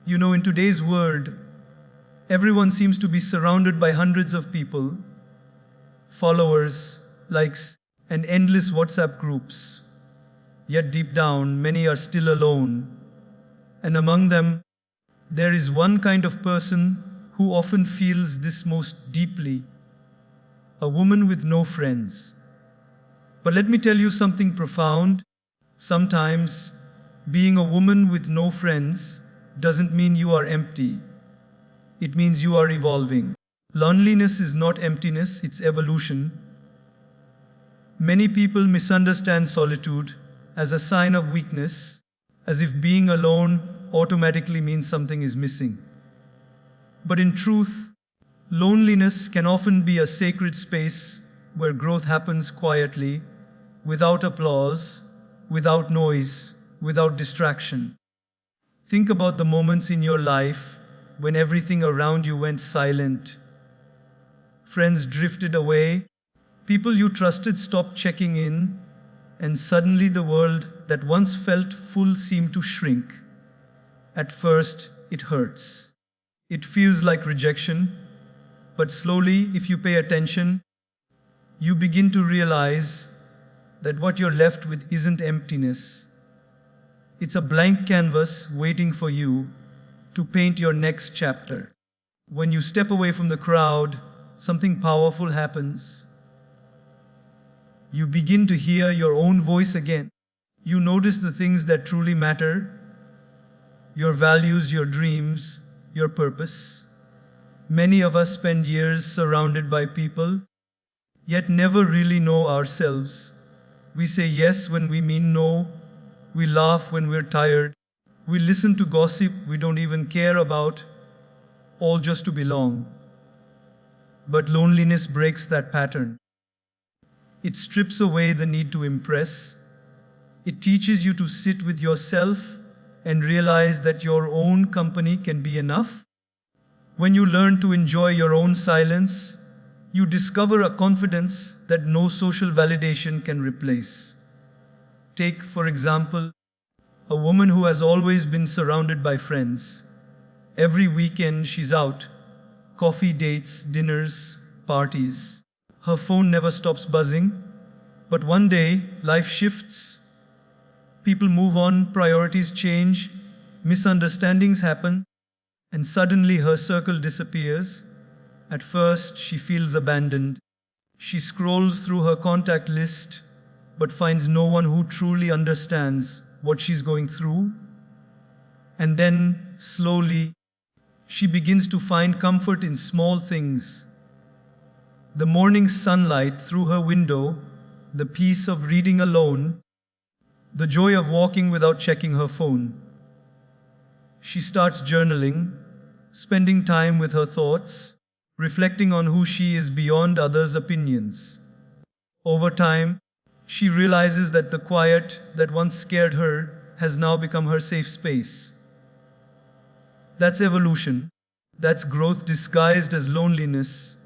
In today's world, everyone seems to be surrounded by hundreds of people, followers, likes, and endless WhatsApp groups. Yet deep down, many are still alone. And among them, there is one kind of person who often feels this most deeply: a woman with no friends. But let me tell you something profound. Sometimes, being a woman with no friends doesn't mean you are empty. It means you are evolving. Loneliness is not emptiness, it's evolution. Many people misunderstand solitude as a sign of weakness, as if being alone automatically means something is missing. But in truth, loneliness can often be a sacred space where growth happens quietly, without applause, without noise, without distraction. Think about the moments in your life when everything around you went silent. Friends drifted away, people you trusted stopped checking in, and suddenly the world that once felt full seemed to shrink. At first, it hurts. It feels like rejection, but slowly, if you pay attention, you begin to realize that what you're left with isn't emptiness. It's a blank canvas waiting for you to paint your next chapter. When you step away from the crowd, something powerful happens. You begin to hear your own voice again. You notice the things that truly matter: your values, your dreams, your purpose. Many of us spend years surrounded by people, yet never really know ourselves. We say yes when we mean no. We laugh when we're tired. We listen to gossip we don't even care about, all just to belong. But loneliness breaks that pattern. It strips away the need to impress. It teaches you to sit with yourself and realize that your own company can be enough. When you learn to enjoy your own silence, you discover a confidence that no social validation can replace. Take, for example, a woman who has always been surrounded by friends. Every weekend she's out: coffee dates, dinners, parties. Her phone never stops buzzing. But one day, life shifts. People move on, priorities change, misunderstandings happen, and suddenly her circle disappears. At first, she feels abandoned. She scrolls through her contact list, but finds no one who truly understands what she's going through. And then, slowly, she begins to find comfort in small things: the morning sunlight through her window, the peace of reading alone, the joy of walking without checking her phone. She starts journaling, spending time with her thoughts, reflecting on who she is beyond others' opinions. Over time, she realizes that the quiet that once scared her has now become her safe space. That's evolution. That's growth disguised as loneliness.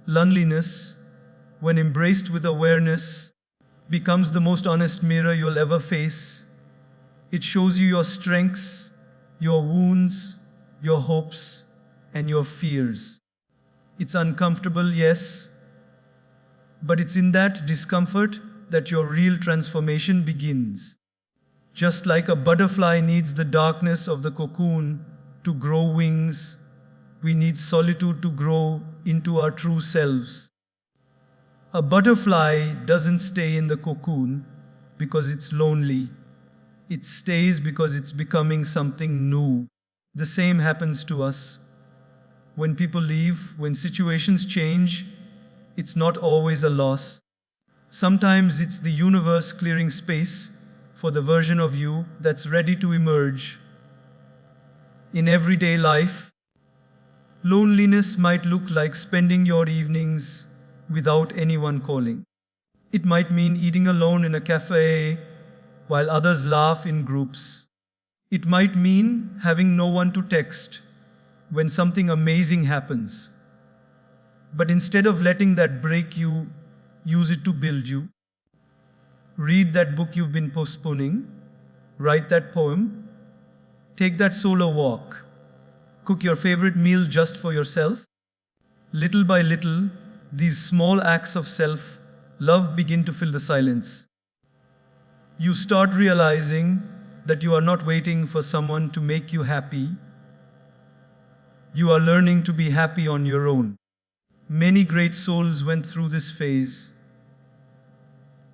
Loneliness, when embraced with awareness, becomes the most honest mirror you'll ever face. It shows you your strengths, your wounds, your hopes, and your fears. It's uncomfortable, yes, but it's in that discomfort that your real transformation begins. Just like a butterfly needs the darkness of the cocoon to grow wings, we need solitude to grow into our true selves. A butterfly doesn't stay in the cocoon because it's lonely. It stays because it's becoming something new. The same happens to us. When people leave, when situations change, it's not always a loss. Sometimes it's the universe clearing space for the version of you that's ready to emerge. In everyday life, loneliness might look like spending your evenings without anyone calling. It might mean eating alone in a cafe while others laugh in groups. It might mean having no one to text when something amazing happens. But instead of letting that break you, use it to build you. Read that book you've been postponing. Write that poem. Take that solo walk. Cook your favorite meal just for yourself. Little by little, these small acts of self love begin to fill the silence. You start realizing that you are not waiting for someone to make you happy. You are learning to be happy on your own. Many great souls went through this phase.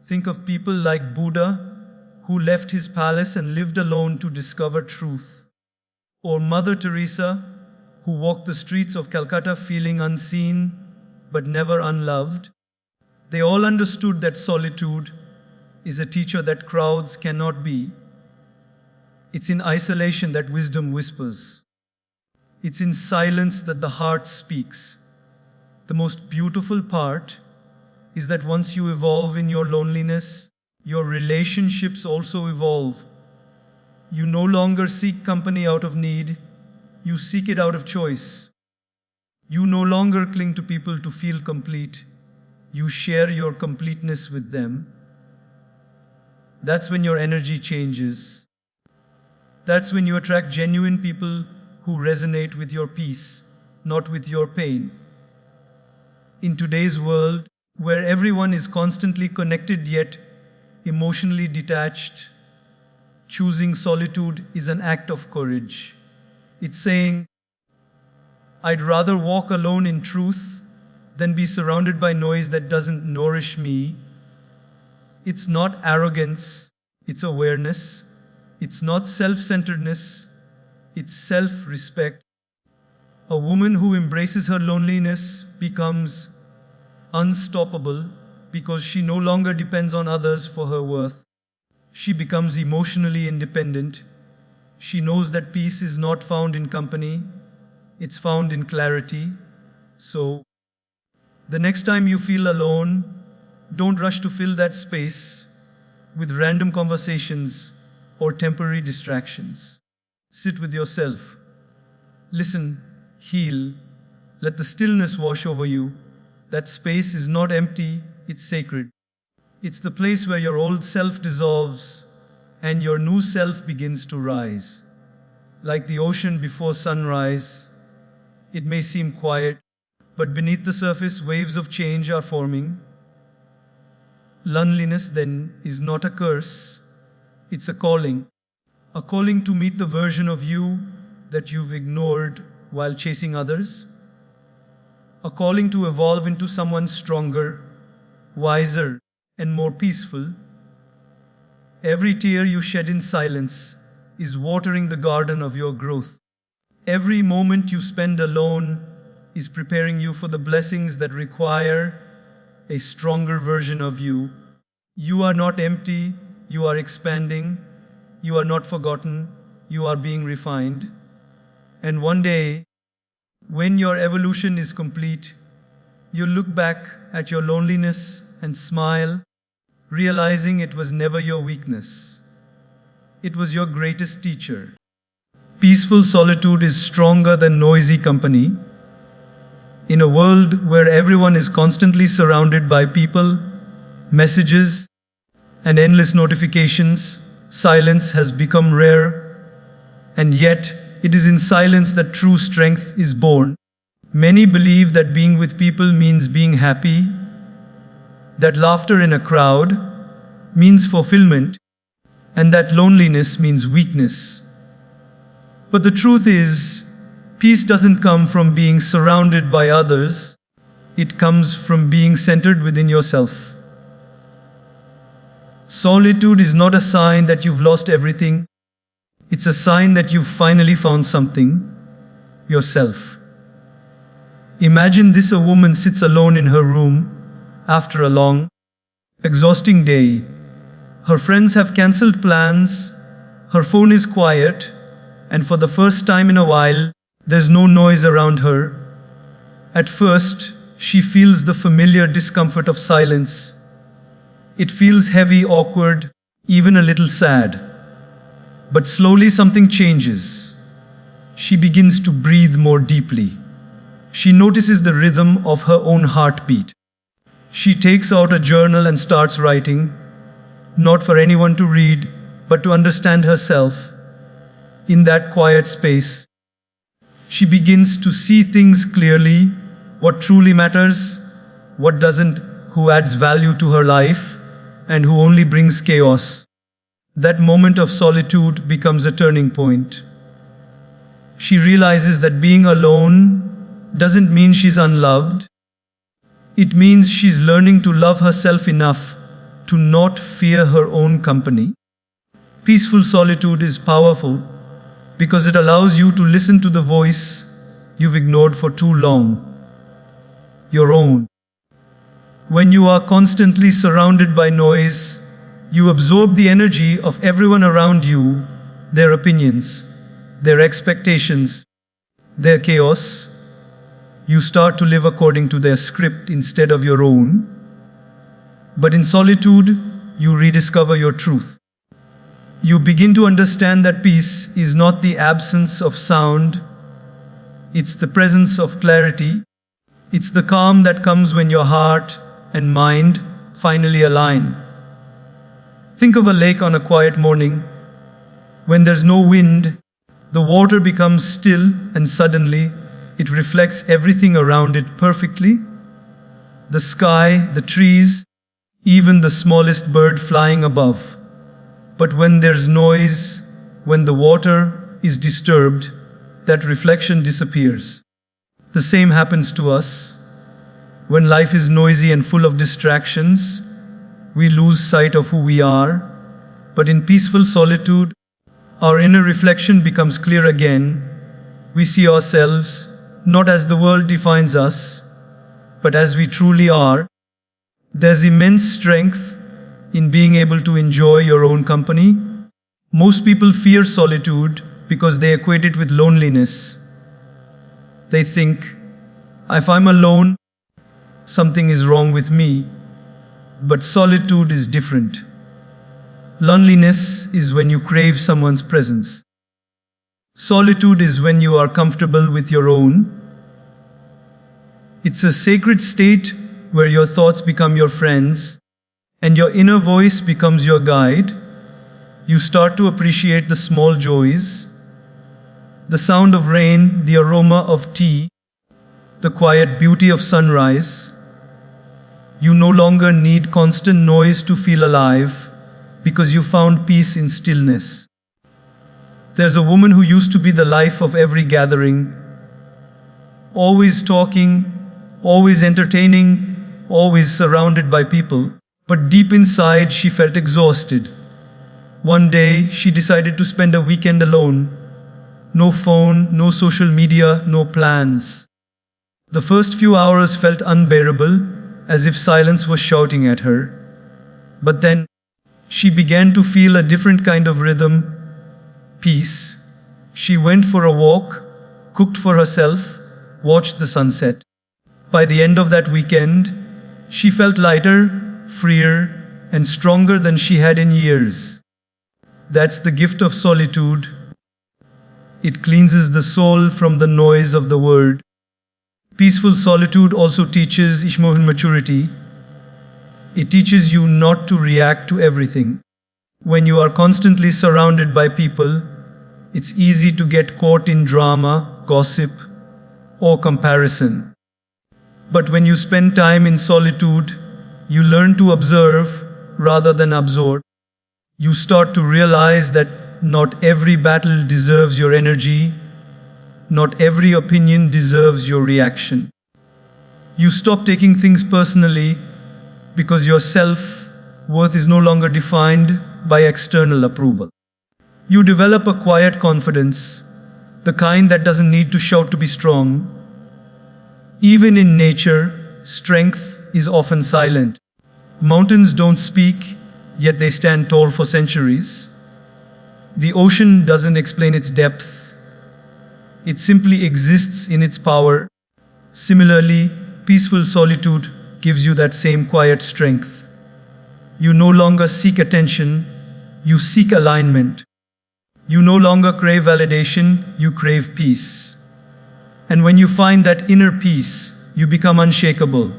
Think of people like Buddha, who left his palace and lived alone to discover truth. Or Mother Teresa, who walked the streets of Calcutta feeling unseen but never unloved. They all understood that solitude is a teacher that crowds cannot be. It's in isolation that wisdom whispers. It's in silence that the heart speaks. The most beautiful part is that once you evolve in your loneliness, your relationships also evolve. You no longer seek company out of need, you seek it out of choice. You no longer cling to people to feel complete, you share your completeness with them. That's when your energy changes. That's when you attract genuine people who resonate with your peace, not with your pain. In today's world, where everyone is constantly connected yet emotionally detached, choosing solitude is an act of courage. It's saying, I'd rather walk alone in truth than be surrounded by noise that doesn't nourish me. It's not arrogance, it's awareness. It's not self-centeredness, it's self-respect. A woman who embraces her loneliness becomes unstoppable because she no longer depends on others for her worth. She becomes emotionally independent. She knows that peace is not found in company, it's found in clarity. So, the next time you feel alone, don't rush to fill that space with random conversations or temporary distractions. Sit with yourself. Listen, heal. Let the stillness wash over you. That space is not empty, it's sacred. It's the place where your old self dissolves and your new self begins to rise. Like the ocean before sunrise, it may seem quiet, but beneath the surface, waves of change are forming. Loneliness, then, is not a curse, it's a calling to meet the version of you that you've ignored while chasing others, a calling to evolve into someone stronger, wiser, and more peaceful. Every tear you shed in silence is watering the garden of your growth. Every moment you spend alone is preparing you for the blessings that require a stronger version of you. You are not empty, you are expanding. You are not forgotten, you are being refined. And one day, when your evolution is complete, you'll look back at your loneliness and smile, realizing it was never your weakness. It was your greatest teacher. Peaceful solitude is stronger than noisy company. In a world where everyone is constantly surrounded by people, messages, and endless notifications, silence has become rare, and yet it is in silence that true strength is born. Many believe that being with people means being happy, that laughter in a crowd means fulfillment, and that loneliness means weakness. But the truth is, peace doesn't come from being surrounded by others, it comes from being centered within yourself. Solitude is not a sign that you've lost everything. It's a sign that you've finally found something, yourself. Imagine this: a woman sits alone in her room after a long, exhausting day. Her friends have cancelled plans, her phone is quiet, and for the first time in a while, there's no noise around her. At first, she feels the familiar discomfort of silence. It feels heavy, awkward, even a little sad. But slowly something changes. She begins to breathe more deeply. She notices the rhythm of her own heartbeat. She takes out a journal and starts writing, not for anyone to read, but to understand herself. In that quiet space, She begins to see things clearly, what truly matters, what doesn't, who adds value to her life, and who only brings chaos. That moment of solitude becomes a turning point. She realizes that being alone doesn't mean she's unloved. It means she's learning to love herself enough to not fear her own company. Peaceful solitude is powerful because it allows you to listen to the voice you've ignored for too long, your own. When you are constantly surrounded by noise, you absorb the energy of everyone around you, their opinions, their expectations, their chaos. You start to live according to their script instead of your own. But in solitude, you rediscover your truth. You begin to understand that peace is not the absence of sound, it's the presence of clarity. It's the calm that comes when your heart and mind finally align. Think of a lake on a quiet morning. When there's no wind, the water becomes still and suddenly it reflects everything around it perfectly. The sky, the trees, even the smallest bird flying above. But when there's noise, when the water is disturbed, that reflection disappears. The same happens to us. When life is noisy and full of distractions, we lose sight of who we are. But in peaceful solitude, our inner reflection becomes clear again. We see ourselves not as the world defines us, but as we truly are. There's immense strength in being able to enjoy your own company. Most people fear solitude because they equate it with loneliness. They think, if I'm alone, something is wrong with me. But solitude is different. Loneliness is when you crave someone's presence. Solitude is when you are comfortable with your own. It's a sacred state where your thoughts become your friends and your inner voice becomes your guide. You start to appreciate the small joys, the sound of rain, the aroma of tea, the quiet beauty of sunrise. You no longer need constant noise to feel alive because you found peace in stillness. There's a woman who used to be the life of every gathering, always talking, always entertaining, always surrounded by people. But deep inside, she felt exhausted. One day, she decided to spend a weekend alone. No phone, no social media, no plans. The first few hours felt unbearable, as if silence was shouting at her. But then, she began to feel a different kind of rhythm, peace. She went for a walk, cooked for herself, watched the sunset. By the end of that weekend, she felt lighter, freer, and stronger than she had in years. That's the gift of solitude. It cleanses the soul from the noise of the world. Peaceful solitude also teaches emotional maturity. It teaches you not to react to everything. When you are constantly surrounded by people, it's easy to get caught in drama, gossip, or comparison. But when you spend time in solitude, you learn to observe rather than absorb. You start to realize that not every battle deserves your energy. Not every opinion deserves your reaction. You stop taking things personally because your self-worth is no longer defined by external approval. You develop a quiet confidence, the kind that doesn't need to shout to be strong. Even in nature, strength is often silent. Mountains don't speak, yet they stand tall for centuries. The ocean doesn't explain its depth. It simply exists in its power. Similarly, peaceful solitude gives you that same quiet strength. You no longer seek attention, you seek alignment. You no longer crave validation, you crave peace. And when you find that inner peace, you become unshakable.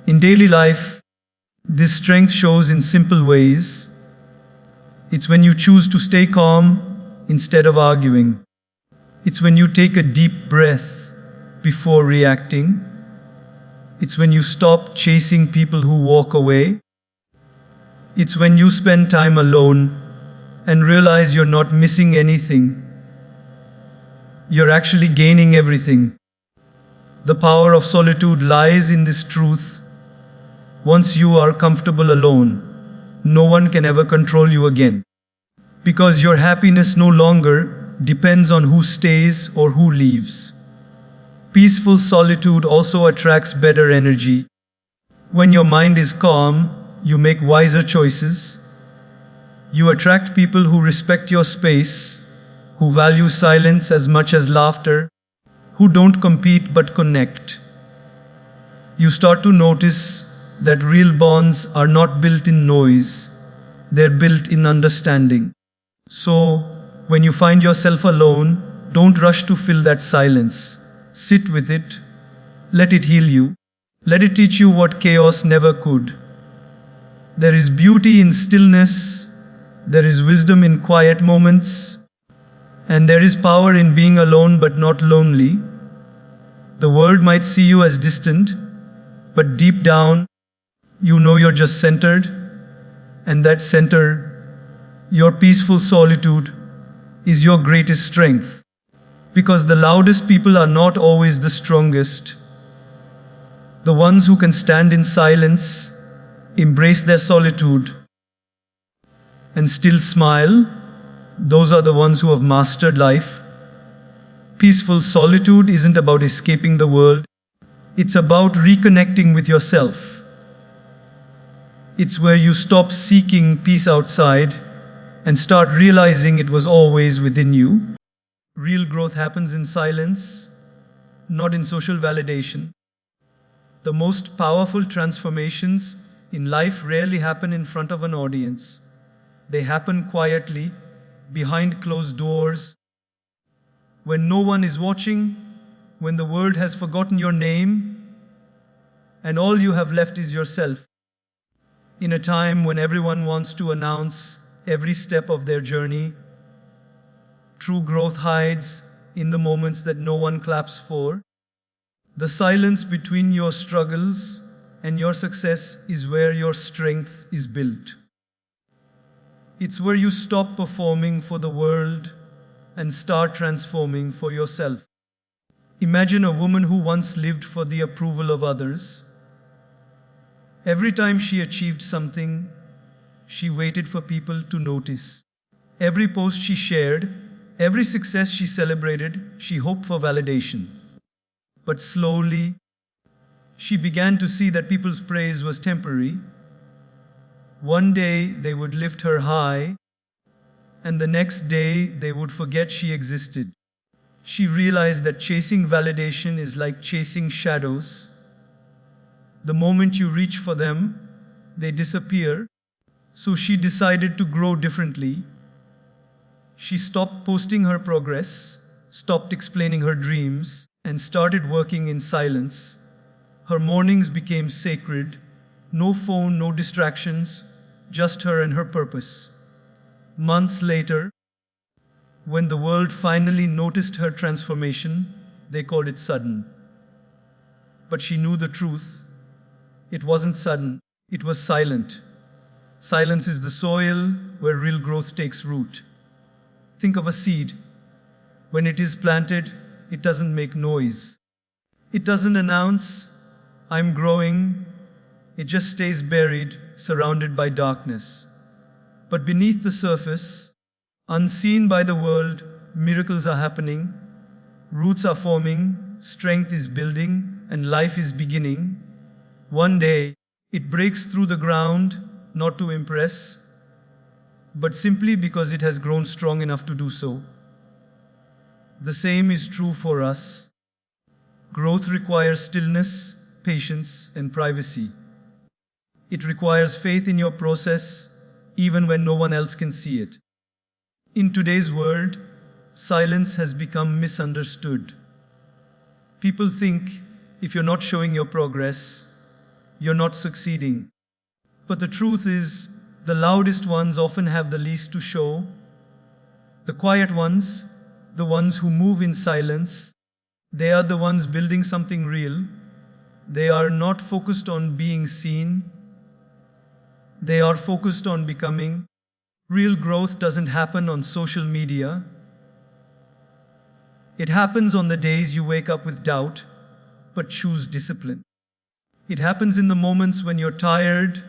In daily life, this strength shows in simple ways. It's when you choose to stay calm instead of arguing. It's when you take a deep breath before reacting. It's when you stop chasing people who walk away. It's when you spend time alone and realize you're not missing anything. You're actually gaining everything. The power of solitude lies in this truth. Once you are comfortable alone, no one can ever control you again. Because your happiness no longer depends on who stays or who leaves. Peaceful solitude also attracts better energy. When your mind is calm, you make wiser choices. You attract people who respect your space, who value silence as much as laughter, who don't compete but connect. You start to notice that real bonds are not built in noise, they're built in understanding. So, when you find yourself alone, don't rush to fill that silence. Sit with it, let it heal you, let it teach you what chaos never could. There is beauty in stillness, there is wisdom in quiet moments, and there is power in being alone but not lonely. The world might see you as distant, but deep down, you know you're just centered, and that center, your peaceful solitude, is your greatest strength. Because the loudest people are not always the strongest. The ones who can stand in silence, embrace their solitude, and still smile, those are the ones who have mastered life. Peaceful solitude isn't about escaping the world, it's about reconnecting with yourself. It's where you stop seeking peace outside and start realizing it was always within you. Real growth happens in silence, not in social validation. The most powerful transformations in life rarely happen in front of an audience. They happen quietly, behind closed doors, when no one is watching, when the world has forgotten your name, and all you have left is yourself. In a time when everyone wants to announce every step of their journey, true growth hides in the moments that no one claps for. The silence between your struggles and your success is where your strength is built. It's where you stop performing for the world and start transforming for yourself. Imagine a woman who once lived for the approval of others. Every time she achieved something, she waited for people to notice. Every post she shared, every success she celebrated, she hoped for validation. But slowly, she began to see that people's praise was temporary. One day they would lift her high, and the next day they would forget she existed. She realized that chasing validation is like chasing shadows. The moment you reach for them, they disappear. So she decided to grow differently. She stopped posting her progress, stopped explaining her dreams, and started working in silence. Her mornings became sacred. No phone, no distractions, just her and her purpose. Months later, when the world finally noticed her transformation, they called it sudden. But she knew the truth. It wasn't sudden, it was silent. Silence is the soil where real growth takes root. Think of a seed. When it is planted, it doesn't make noise. It doesn't announce, "I'm growing." It just stays buried, surrounded by darkness. But beneath the surface, unseen by the world, miracles are happening. Roots are forming, strength is building, and life is beginning. One day, it breaks through the ground, not to impress, but simply because it has grown strong enough to do so. The same is true for us. Growth requires stillness, patience, and privacy. It requires faith in your process, even when no one else can see it. In today's world, silence has become misunderstood. People think if you're not showing your progress, you're not succeeding. But the truth is, the loudest ones often have the least to show. The quiet ones, The ones who move in silence, they are the ones building something real. They are not focused on being seen, they are focused on becoming. Real growth doesn't happen on social media. It happens on the days you wake up with doubt, but choose discipline. It happens in the moments when you're tired,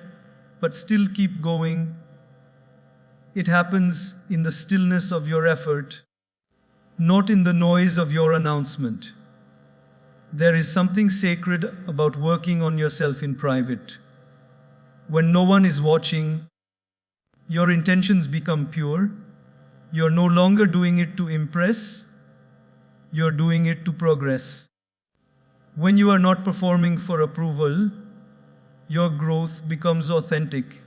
but still keep going. It happens in the stillness of your effort, not in the noise of your announcement. There is something sacred about working on yourself in private. When no one is watching, your intentions become pure. You're no longer doing it to impress, you're doing it to progress. When you are not performing for approval, your growth becomes authentic.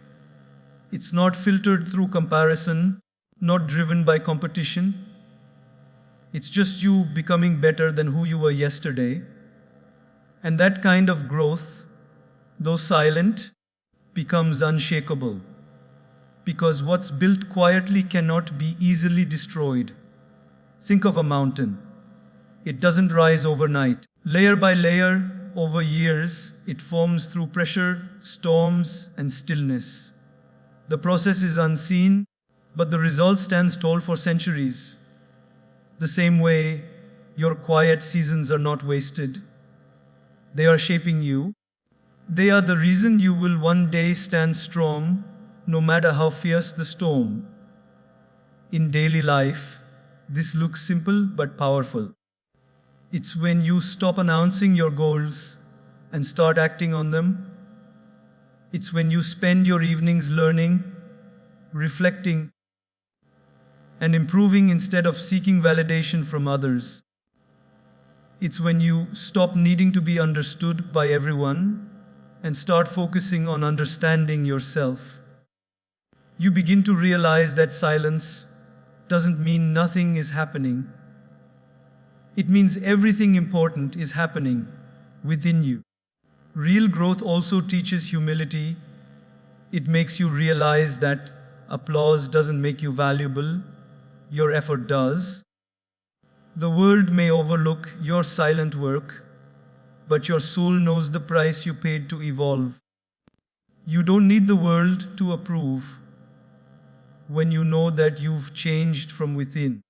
It's not filtered through comparison, not driven by competition. It's just you becoming better than who you were yesterday. And that kind of growth, though silent, becomes unshakable. Because what's built quietly cannot be easily destroyed. Think of a mountain. It doesn't rise overnight. Layer by layer, over years, it forms through pressure, storms, and stillness. The process is unseen, but the result stands tall for centuries. The same way, your quiet seasons are not wasted. They are shaping you. They are the reason you will one day stand strong, no matter how fierce the storm. In daily life, this looks simple but powerful. It's when you stop announcing your goals and start acting on them. It's when you spend your evenings learning, reflecting, and improving instead of seeking validation from others. It's when you stop needing to be understood by everyone and start focusing on understanding yourself. You begin to realize that silence doesn't mean nothing is happening. It means everything important is happening within you. Real growth also teaches humility. It makes you realize that applause doesn't make you valuable, your effort does. The world may overlook your silent work, but your soul knows the price you paid to evolve. You don't need the world to approve when you know that you've changed from within.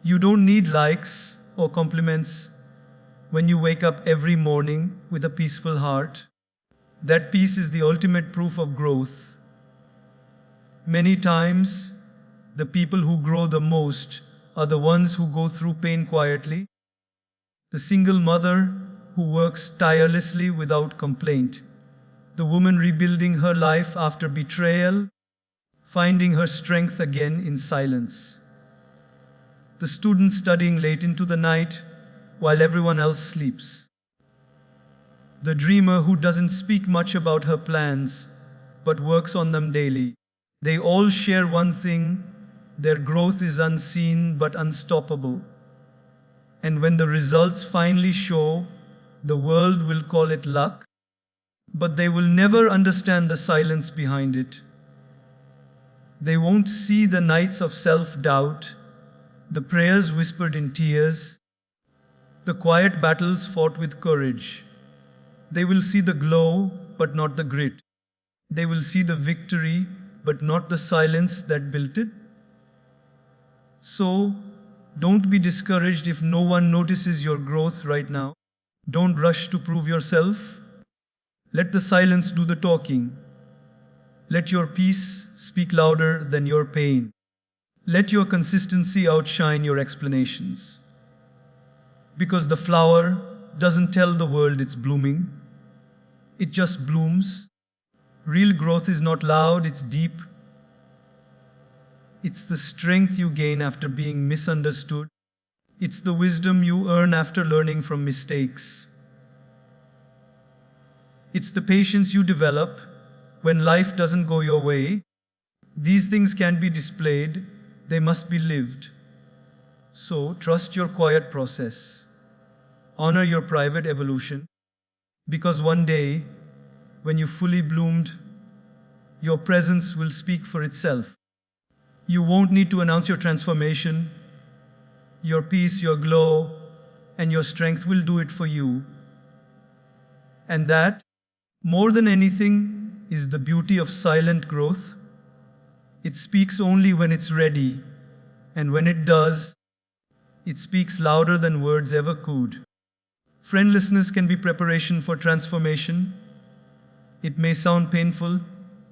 You don't need likes or compliments when you wake up every morning with a peaceful heart. That peace is the ultimate proof of growth. Many times, the people who grow the most are the ones who go through pain quietly. The single mother who works tirelessly without complaint. The woman rebuilding her life after betrayal, finding her strength again in silence. The student studying late into the night while everyone else sleeps. The dreamer who doesn't speak much about her plans but works on them daily. They all share one thing: their growth is unseen but unstoppable. And when the results finally show, the world will call it luck, but they will never understand the silence behind it. They won't see the nights of self-doubt, the prayers whispered in tears, the quiet battles fought with courage. They will see the glow, but not the grit. They will see the victory, but not the silence that built it. So, don't be discouraged if no one notices your growth right now. Don't rush to prove yourself. Let the silence do the talking. Let your peace speak louder than your pain. Let your consistency outshine your explanations. Because the flower doesn't tell the world it's blooming. It just blooms. Real growth is not loud, it's deep. It's the strength you gain after being misunderstood. It's the wisdom you earn after learning from mistakes. It's the patience you develop when life doesn't go your way. These things can't be displayed, they must be lived. So, trust your quiet process. Honor your private evolution. Because one day, when you fully bloomed, your presence will speak for itself. You won't need to announce your transformation. Your peace, your glow, and your strength will do it for you. And that, more than anything, is the beauty of silent growth. It speaks only when it's ready, and when it does, it speaks louder than words ever could. Friendlessness can be preparation for transformation. It may sound painful,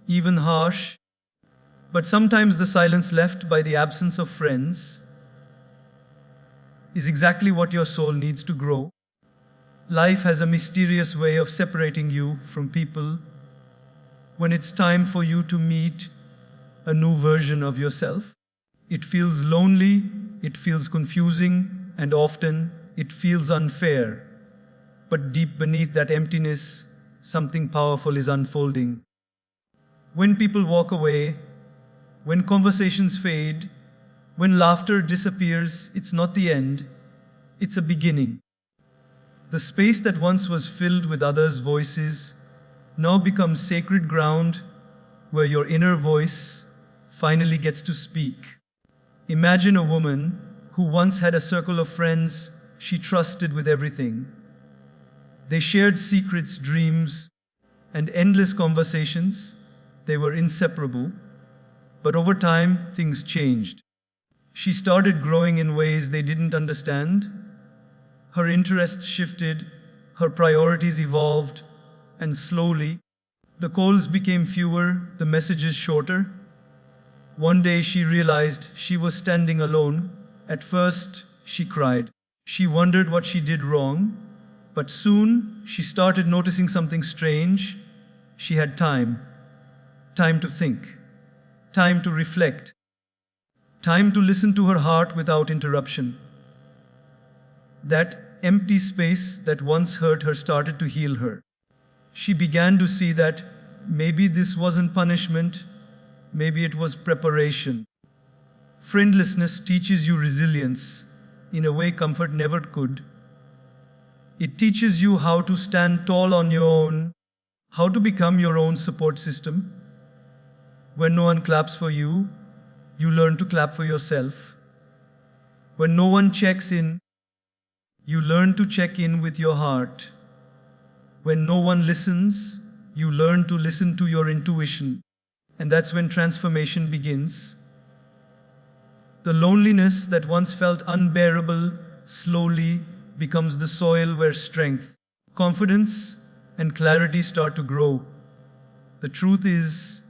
even harsh, but sometimes the silence left by the absence of friends is exactly what your soul needs to grow. Life has a mysterious way of separating you from people when it's time for you to meet a new version of yourself. It feels lonely, it feels confusing, and often it feels unfair. But deep beneath that emptiness, something powerful is unfolding. When people walk away, when conversations fade, when laughter disappears, it's not the end, it's a beginning. The space that once was filled with others' voices now becomes sacred ground where your inner voice finally gets to speak. Imagine a woman who once had a circle of friends she trusted with everything. They shared secrets, dreams, and endless conversations. They were inseparable. But over time, things changed. She started growing in ways they didn't understand. Her interests shifted, her priorities evolved, and slowly, the calls became fewer, the messages shorter. One day she realized she was standing alone. At first, she cried. She wondered what she did wrong. But soon, she started noticing something strange. She had time. Time to think. Time to reflect. Time to listen to her heart without interruption. That empty space that once hurt her started to heal her. She began to see that maybe this wasn't punishment, maybe it was preparation. Friendlessness teaches you resilience in a way comfort never could. It teaches you how to stand tall on your own, how to become your own support system. When no one claps for you, you learn to clap for yourself. When no one checks in, you learn to check in with your heart. When no one listens, you learn to listen to your intuition. And that's when transformation begins. The loneliness that once felt unbearable slowly becomes the soil where strength, confidence, and clarity start to grow. The truth is,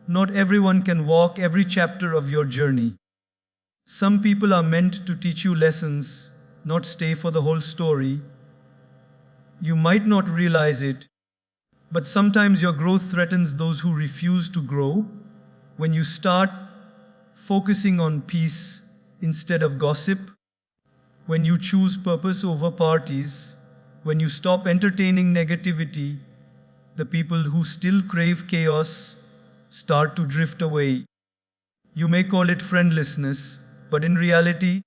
not everyone can walk every chapter of your journey. Some people are meant to teach you lessons, not stay for the whole story. You might not realize it, but sometimes your growth threatens those who refuse to grow. When you start focusing on peace instead of gossip, when you choose purpose over parties, when you stop entertaining negativity, the people who still crave chaos start to drift away. You may call it friendlessness, but in reality,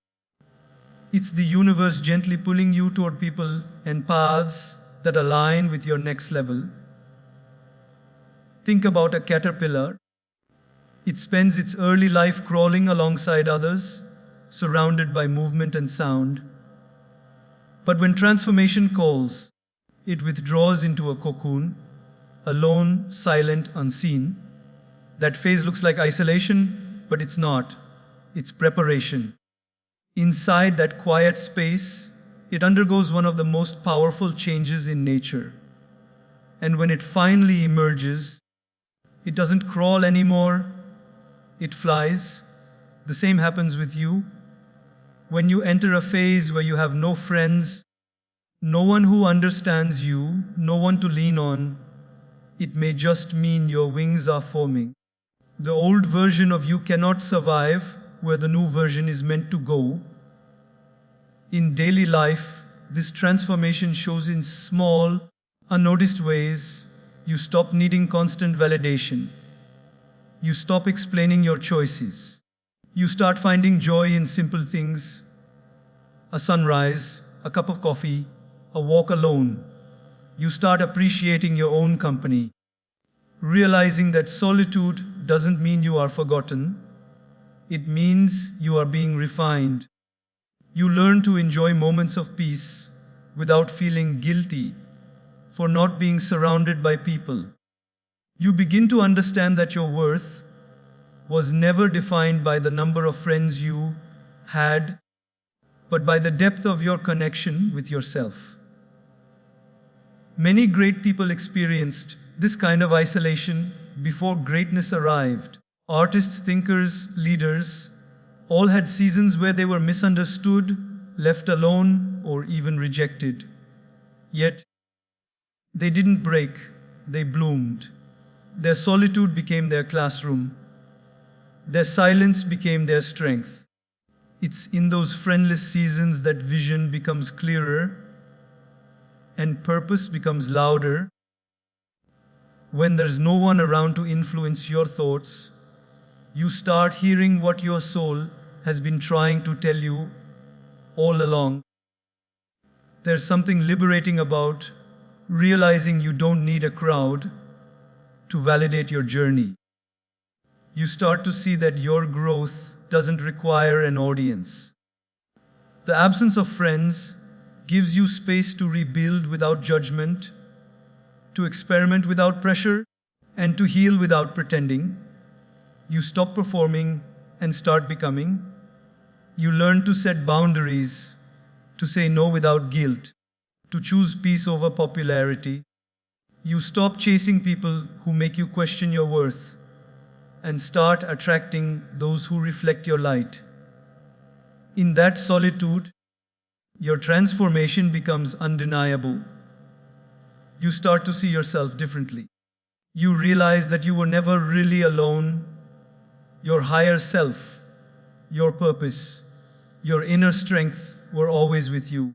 it's the universe gently pulling you toward people and paths that align with your next level. Think about a caterpillar. It spends its early life crawling alongside others, surrounded by movement and sound. But when transformation calls, it withdraws into a cocoon, alone, silent, unseen. That phase looks like isolation, but it's not. It's preparation. Inside that quiet space, it undergoes one of the most powerful changes in nature. And when it finally emerges, it doesn't crawl anymore, it flies. The same happens with you. When you enter a phase where you have no friends, no one who understands you, no one to lean on, it may just mean your wings are forming. The old version of you cannot survive where the new version is meant to go. In daily life, this transformation shows in small, unnoticed ways. You stop needing constant validation. You stop explaining your choices. You start finding joy in simple things: a sunrise, a cup of coffee, a walk alone. You start appreciating your own company, realizing that solitude doesn't mean you are forgotten. It means you are being refined. You learn to enjoy moments of peace without feeling guilty for not being surrounded by people. You begin to understand that your worth was never defined by the number of friends you had, but by the depth of your connection with yourself. Many great people experienced this kind of isolation before greatness arrived. Artists, thinkers, leaders all had seasons where they were misunderstood, left alone, or even rejected. Yet, they didn't break, they bloomed. Their solitude became their classroom. Their silence became their strength. It's in those friendless seasons that vision becomes clearer and purpose becomes louder. When there's no one around to influence your thoughts, you start hearing what your soul has been trying to tell you all along. There's something liberating about realizing you don't need a crowd to validate your journey. You start to see that your growth doesn't require an audience. The absence of friends gives you space to rebuild without judgment, to experiment without pressure, and to heal without pretending. You stop performing and start becoming. You learn to set boundaries, to say no without guilt, to choose peace over popularity. You stop chasing people who make you question your worth and start attracting those who reflect your light. In that solitude, your transformation becomes undeniable. You start to see yourself differently. You realize that you were never really alone. Your higher self, your purpose, your inner strength were always with you.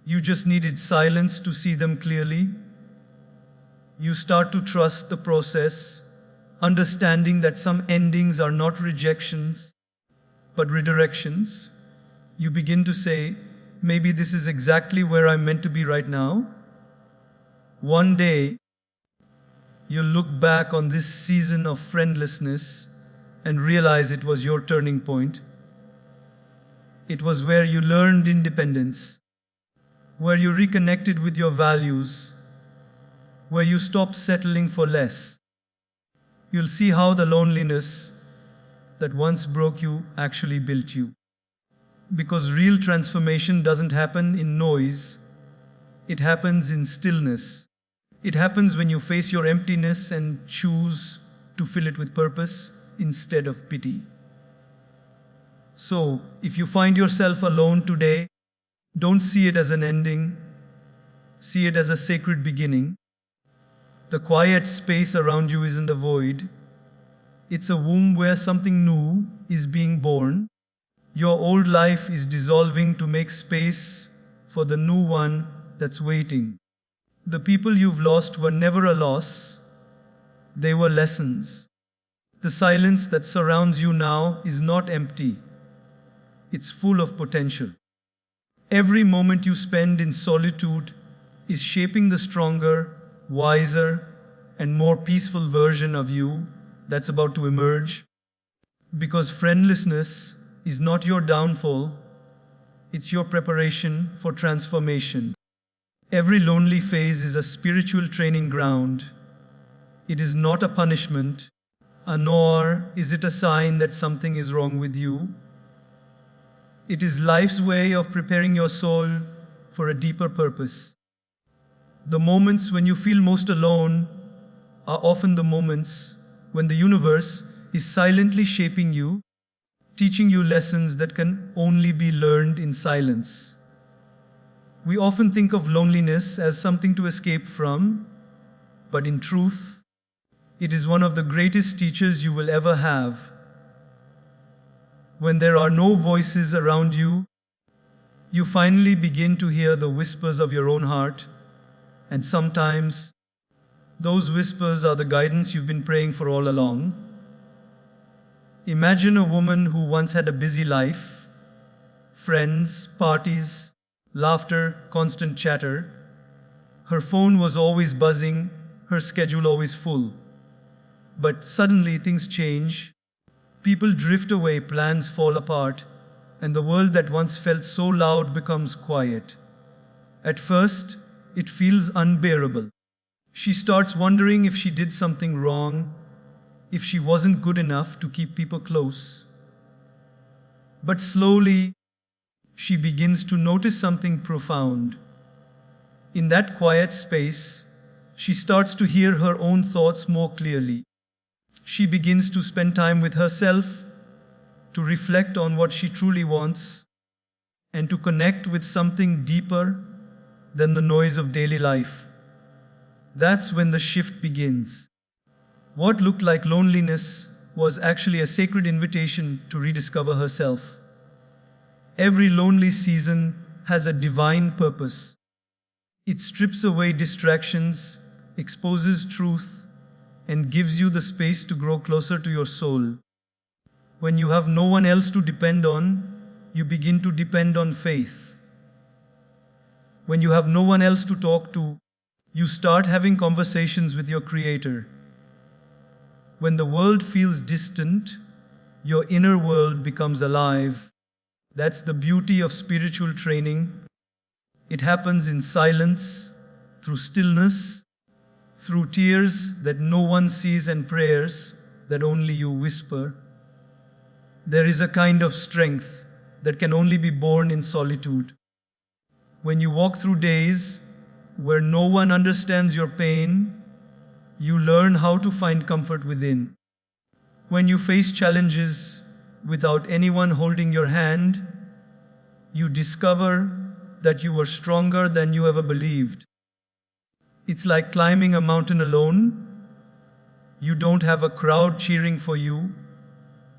You just needed silence to see them clearly. You start to trust the process, understanding that some endings are not rejections, but redirections. You begin to say, maybe this is exactly where I'm meant to be right now. One day, you'll look back on this season of friendlessness and realize it was your turning point. It was where you learned independence, where you reconnected with your values, where you stopped settling for less. You'll see how the loneliness that once broke you actually built you. Because real transformation doesn't happen in noise, it happens in stillness. It happens when you face your emptiness and choose to fill it with purpose instead of pity. So, if you find yourself alone today, don't see it as an ending, see it as a sacred beginning. The quiet space around you isn't a void, it's a womb where something new is being born. Your old life is dissolving to make space for the new one that's waiting. The people you've lost were never a loss, they were lessons. The silence that surrounds you now is not empty, it's full of potential. Every moment you spend in solitude is shaping the stronger, wiser, and more peaceful version of you that's about to emerge. Because friendlessness is not your downfall, it's your preparation for transformation. Every lonely phase is a spiritual training ground. It is not a punishment, nor is it a sign that something is wrong with you. It is life's way of preparing your soul for a deeper purpose. The moments when you feel most alone are often the moments when the universe is silently shaping you, teaching you lessons that can only be learned in silence. We often think of loneliness as something to escape from, but in truth, it is one of the greatest teachers you will ever have. When there are no voices around you, you finally begin to hear the whispers of your own heart, and sometimes those whispers are the guidance you've been praying for all along. Imagine a woman who once had a busy life, friends, parties, laughter, constant chatter. Her phone was always buzzing, her schedule always full. But suddenly things change. People drift away, plans fall apart, and the world that once felt so loud becomes quiet. At first, it feels unbearable. She starts wondering if she did something wrong, if she wasn't good enough to keep people close. But slowly, she begins to notice something profound. In that quiet space, she starts to hear her own thoughts more clearly. She begins to spend time with herself, to reflect on what she truly wants, and to connect with something deeper than the noise of daily life. That's when the shift begins. What looked like loneliness was actually a sacred invitation to rediscover herself. Every lonely season has a divine purpose. It strips away distractions, exposes truth, and gives you the space to grow closer to your soul. When you have no one else to depend on, you begin to depend on faith. When you have no one else to talk to, you start having conversations with your Creator. When the world feels distant, your inner world becomes alive. That's the beauty of spiritual training. It happens in silence, through stillness, through tears that no one sees and prayers that only you whisper. There is a kind of strength that can only be born in solitude. When you walk through days where no one understands your pain, you learn how to find comfort within. When you face challenges without anyone holding your hand, you discover that you were stronger than you ever believed. It's like climbing a mountain alone. You don't have a crowd cheering for you,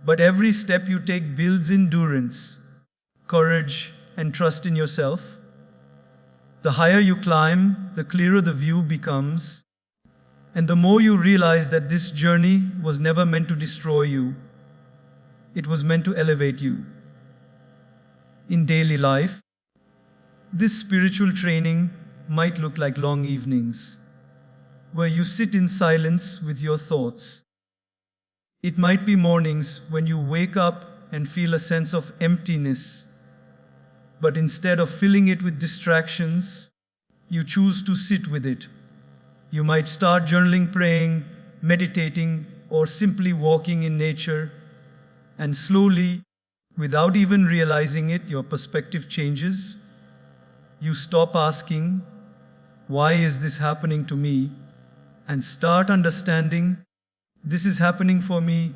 but every step you take builds endurance, courage, and trust in yourself. The higher you climb, the clearer the view becomes, and the more you realize that this journey was never meant to destroy you. It was meant to elevate you. In daily life, this spiritual training might look like long evenings, where you sit in silence with your thoughts. It might be mornings when you wake up and feel a sense of emptiness, but instead of filling it with distractions, you choose to sit with it. You might start journaling, praying, meditating, or simply walking in nature, and slowly, without even realizing it, your perspective changes. You stop asking, "Why is this happening to me?" and start understanding, "This is happening for me."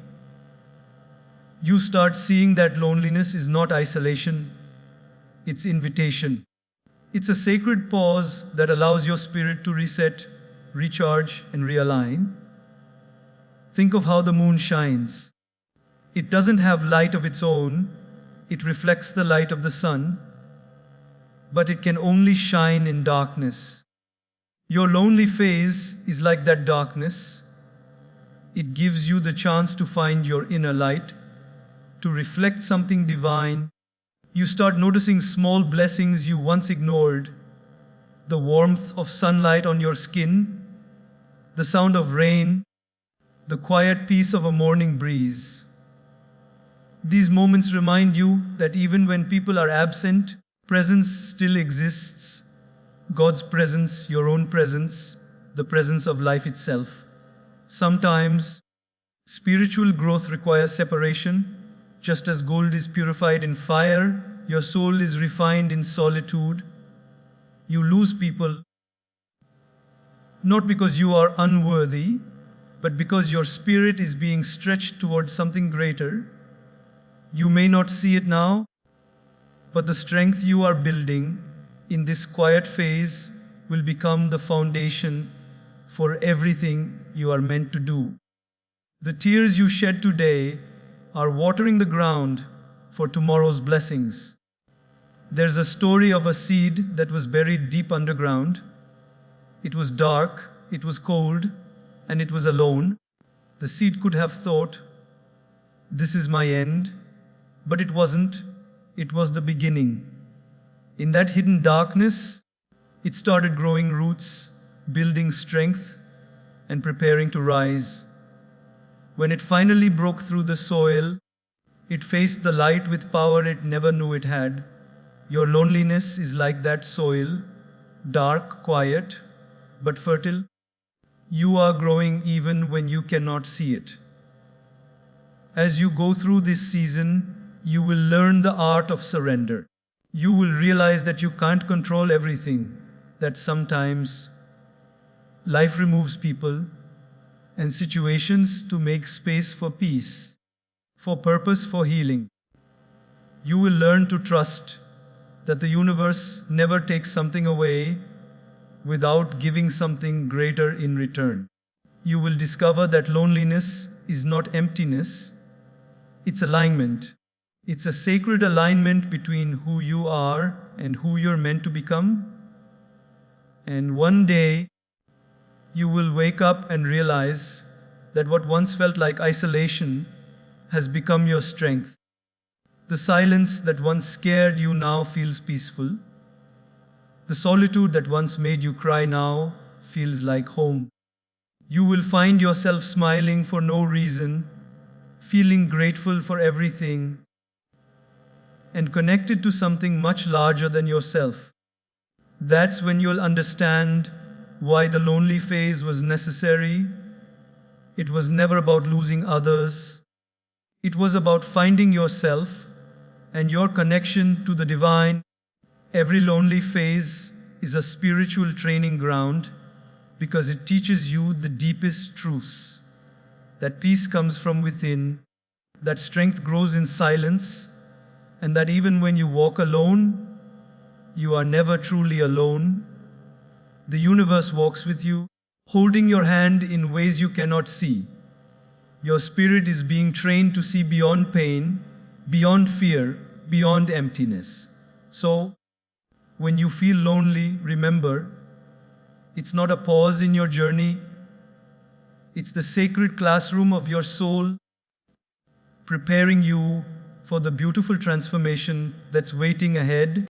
You start seeing that loneliness is not isolation, it's invitation. It's a sacred pause that allows your spirit to reset, recharge, and realign. Think of how the moon shines. It doesn't have light of its own, it reflects the light of the sun, but it can only shine in darkness. Your lonely phase is like that darkness. It gives you the chance to find your inner light, to reflect something divine. You start noticing small blessings you once ignored: the warmth of sunlight on your skin, the sound of rain, the quiet peace of a morning breeze. These moments remind you that even when people are absent, presence still exists. God's presence, your own presence, the presence of life itself. Sometimes, spiritual growth requires separation. Just as gold is purified in fire, your soul is refined in solitude. You lose people, not because you are unworthy, but because your spirit is being stretched towards something greater. You may not see it now, but the strength you are building in this quiet phase will become the foundation for everything you are meant to do. The tears you shed today are watering the ground for tomorrow's blessings. There's a story of a seed that was buried deep underground. It was dark, it was cold, and it was alone. The seed could have thought, "This is my end," but it wasn't. It was the beginning. In that hidden darkness, it started growing roots, building strength, and preparing to rise. When it finally broke through the soil, It faced the light with power it never knew it had. Your loneliness is like that soil, dark, quiet, but fertile. You are growing even when you cannot see it. As you go through this season, you will learn the art of surrender. You will realize that you can't control everything, that sometimes life removes people and situations to make space for peace, for purpose, for healing. You will learn to trust that the universe never takes something away without giving something greater in return. You will discover that loneliness is not emptiness, it's alignment. It's a sacred alignment between who you are and who you're meant to become. And one day, you will wake up and realize that what once felt like isolation has become your strength. The silence that once scared you now feels peaceful. The solitude that once made you cry now feels like home. You will find yourself smiling for no reason, feeling grateful for everything, and connected to something much larger than yourself. That's when you'll understand why the lonely phase was necessary. It was never about losing others. It was about finding yourself and your connection to the divine. Every lonely phase is a spiritual training ground because it teaches you the deepest truths. That peace comes from within, that strength grows in silence, and that even when you walk alone, you are never truly alone. The universe walks with you, holding your hand in ways you cannot see. Your spirit is being trained to see beyond pain, beyond fear, beyond emptiness. So, when you feel lonely, remember, it's not a pause in your journey. It's the sacred classroom of your soul, preparing you for the beautiful transformation that's waiting ahead.